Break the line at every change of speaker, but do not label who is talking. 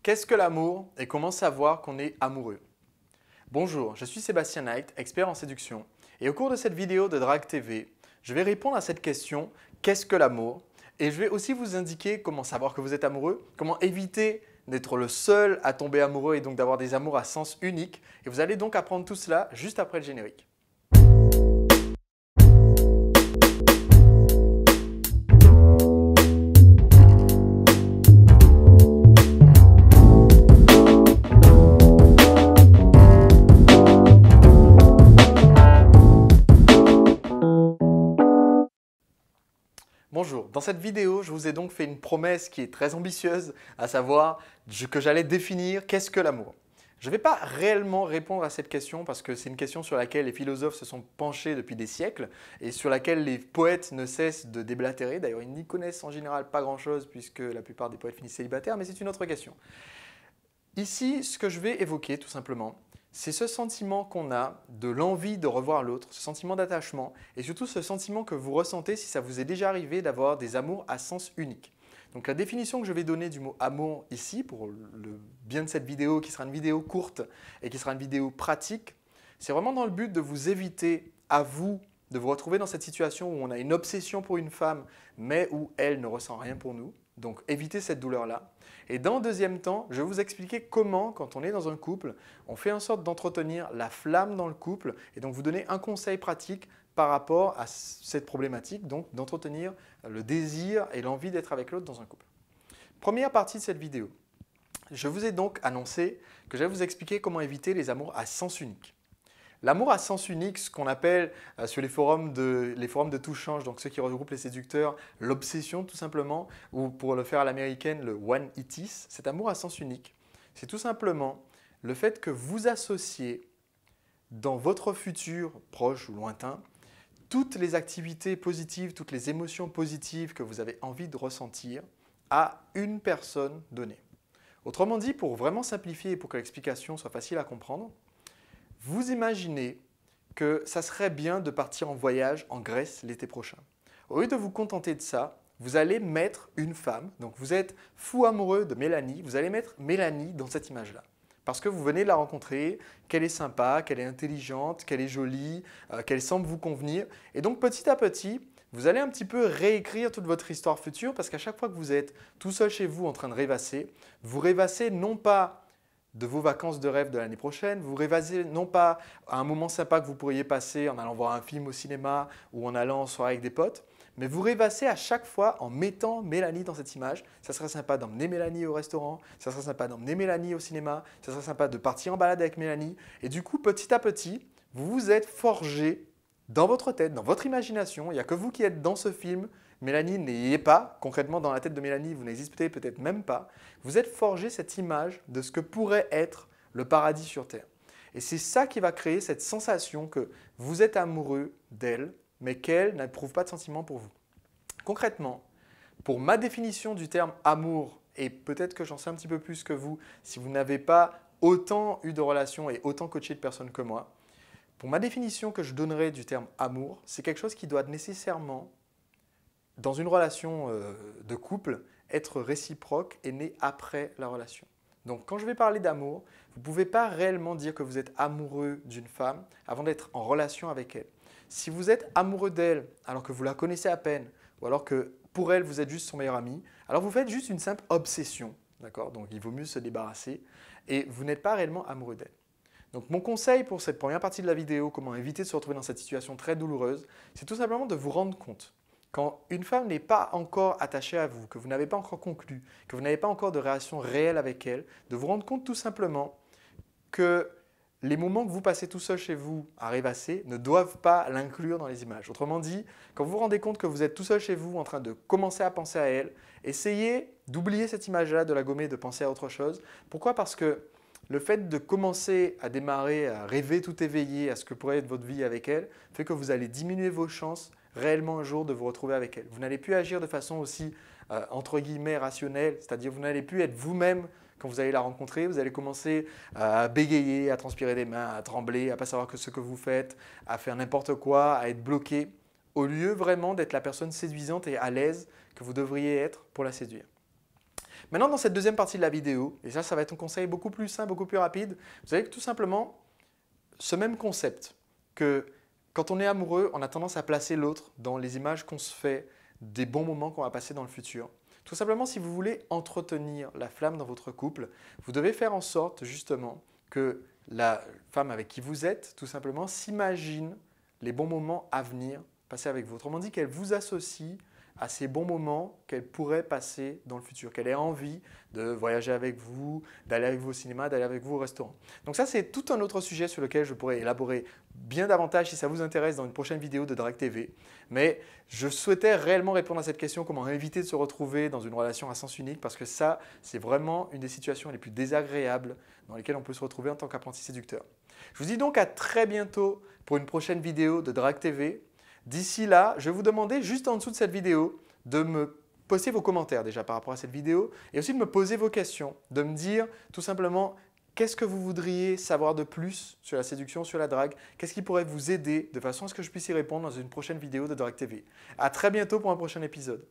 Qu'est-ce que l'amour et comment savoir qu'on est amoureux? Bonjour, je suis Sébastien Knight, expert en séduction, et au cours de cette vidéo de Drague TV, je vais répondre à cette question, qu'est-ce que l'amour? Et je vais aussi vous indiquer comment savoir que vous êtes amoureux, comment éviter d'être le seul à tomber amoureux et donc d'avoir des amours à sens unique. Et vous allez donc apprendre tout cela juste après le générique. Bonjour, dans cette vidéo, je vous ai donc fait une promesse qui est très ambitieuse, à savoir que j'allais définir qu'est-ce que l'amour. Je ne vais pas réellement répondre à cette question parce que c'est une question sur laquelle les philosophes se sont penchés depuis des siècles et sur laquelle les poètes ne cessent de déblatérer. D'ailleurs, ils n'y connaissent en général pas grand-chose puisque la plupart des poètes finissent célibataires, mais c'est une autre question. Ici, ce que je vais évoquer tout simplement, c'est ce sentiment qu'on a de l'envie de revoir l'autre, ce sentiment d'attachement et surtout ce sentiment que vous ressentez si ça vous est déjà arrivé d'avoir des amours à sens unique. Donc la définition que je vais donner du mot amour ici, pour le bien de cette vidéo qui sera une vidéo courte et qui sera une vidéo pratique, c'est vraiment dans le but de vous éviter à vous de vous retrouver dans cette situation où on a une obsession pour une femme mais où elle ne ressent rien pour nous. Donc évitez cette douleur-là. Et dans le deuxième temps, je vais vous expliquer comment, quand on est dans un couple, on fait en sorte d'entretenir la flamme dans le couple et donc vous donner un conseil pratique par rapport à cette problématique, donc d'entretenir le désir et l'envie d'être avec l'autre dans un couple. Première partie de cette vidéo. Je vous ai donc annoncé que je vais vous expliquer comment éviter les amours à sens unique. L'amour à sens unique, ce qu'on appelle sur les forums de tout change, donc ceux qui regroupent les séducteurs, l'obsession tout simplement, ou pour le faire à l'américaine, le one it is, cet amour à sens unique, c'est tout simplement le fait que vous associez dans votre futur proche ou lointain toutes les activités positives, toutes les émotions positives que vous avez envie de ressentir à une personne donnée. Autrement dit, pour vraiment simplifier et pour que l'explication soit facile à comprendre, vous imaginez que ça serait bien de partir en voyage en Grèce l'été prochain. Au lieu de vous contenter de ça, vous allez mettre une femme, donc vous êtes fou amoureux de Mélanie, vous allez mettre Mélanie dans cette image-là. Parce que vous venez de la rencontrer, qu'elle est sympa, qu'elle est intelligente, qu'elle est jolie, qu'elle semble vous convenir. Et donc petit à petit, vous allez un petit peu réécrire toute votre histoire future parce qu'à chaque fois que vous êtes tout seul chez vous en train de rêvasser, vous rêvassez non pas de vos vacances de rêve de l'année prochaine. Vous rêvasez non pas à un moment sympa que vous pourriez passer en allant voir un film au cinéma ou en allant en soirée avec des potes, mais vous rêvassez à chaque fois en mettant Mélanie dans cette image. Ça serait sympa d'emmener Mélanie au restaurant, ça serait sympa d'emmener Mélanie au cinéma, ça serait sympa de partir en balade avec Mélanie. Et du coup, petit à petit, vous vous êtes forgé dans votre tête, dans votre imagination. Il n'y a que vous qui êtes dans ce film. Mélanie n'y est pas. Concrètement, dans la tête de Mélanie, vous n'existez peut-être même pas. Vous êtes forgé cette image de ce que pourrait être le paradis sur Terre. Et c'est ça qui va créer cette sensation que vous êtes amoureux d'elle, mais qu'elle n'éprouve pas de sentiment pour vous. Concrètement, pour ma définition du terme amour, et peut-être que j'en sais un petit peu plus que vous, si vous n'avez pas autant eu de relations et autant coaché de personnes que moi, pour ma définition que je donnerais du terme amour, c'est quelque chose qui doit nécessairement, dans une relation de couple, être réciproque et né après la relation. Donc quand je vais parler d'amour, vous ne pouvez pas réellement dire que vous êtes amoureux d'une femme avant d'être en relation avec elle. Si vous êtes amoureux d'elle alors que vous la connaissez à peine, ou alors que pour elle vous êtes juste son meilleur ami, alors vous faites juste une simple obsession, d'accord? Donc il vaut mieux se débarrasser, et vous n'êtes pas réellement amoureux d'elle. Donc mon conseil pour cette première partie de la vidéo, comment éviter de se retrouver dans cette situation très douloureuse, c'est tout simplement de vous rendre compte. Quand une femme n'est pas encore attachée à vous, que vous n'avez pas encore conclu, que vous n'avez pas encore de relation réelle avec elle, de vous rendre compte tout simplement que les moments que vous passez tout seul chez vous à rêvasser ne doivent pas l'inclure dans les images. Autrement dit, quand vous vous rendez compte que vous êtes tout seul chez vous en train de commencer à penser à elle, essayez d'oublier cette image-là, de la gommer, de penser à autre chose. Pourquoi? Parce que le fait de commencer à démarrer, à rêver tout éveillé à ce que pourrait être votre vie avec elle, fait que vous allez diminuer vos chances réellement un jour de vous retrouver avec elle. Vous n'allez plus agir de façon aussi, entre guillemets, rationnelle, c'est-à-dire vous n'allez plus être vous-même quand vous allez la rencontrer, vous allez commencer à bégayer, à transpirer des mains, à trembler, à ne pas savoir ce que vous faites, à faire n'importe quoi, à être bloqué, au lieu vraiment d'être la personne séduisante et à l'aise que vous devriez être pour la séduire. Maintenant, dans cette deuxième partie de la vidéo, et ça va être un conseil beaucoup plus simple, beaucoup plus rapide, vous avez tout simplement ce même concept que quand on est amoureux, on a tendance à placer l'autre dans les images qu'on se fait des bons moments qu'on va passer dans le futur. Tout simplement, si vous voulez entretenir la flamme dans votre couple, vous devez faire en sorte justement que la femme avec qui vous êtes, tout simplement, s'imagine les bons moments à venir passer avec vous. Autrement dit, qu'elle vous associe à ces bons moments qu'elle pourrait passer dans le futur, qu'elle ait envie de voyager avec vous, d'aller avec vous au cinéma, d'aller avec vous au restaurant. Donc ça, c'est tout un autre sujet sur lequel je pourrais élaborer bien davantage si ça vous intéresse dans une prochaine vidéo de Drague TV. Mais je souhaitais réellement répondre à cette question, comment éviter de se retrouver dans une relation à sens unique, parce que ça, c'est vraiment une des situations les plus désagréables dans lesquelles on peut se retrouver en tant qu'apprenti séducteur. Je vous dis donc à très bientôt pour une prochaine vidéo de Drague TV. D'ici là, je vais vous demander juste en dessous de cette vidéo de me poster vos commentaires déjà par rapport à cette vidéo et aussi de me poser vos questions, de me dire tout simplement qu'est-ce que vous voudriez savoir de plus sur la séduction, sur la drague, qu'est-ce qui pourrait vous aider de façon à ce que je puisse y répondre dans une prochaine vidéo de Drague TV. À très bientôt pour un prochain épisode.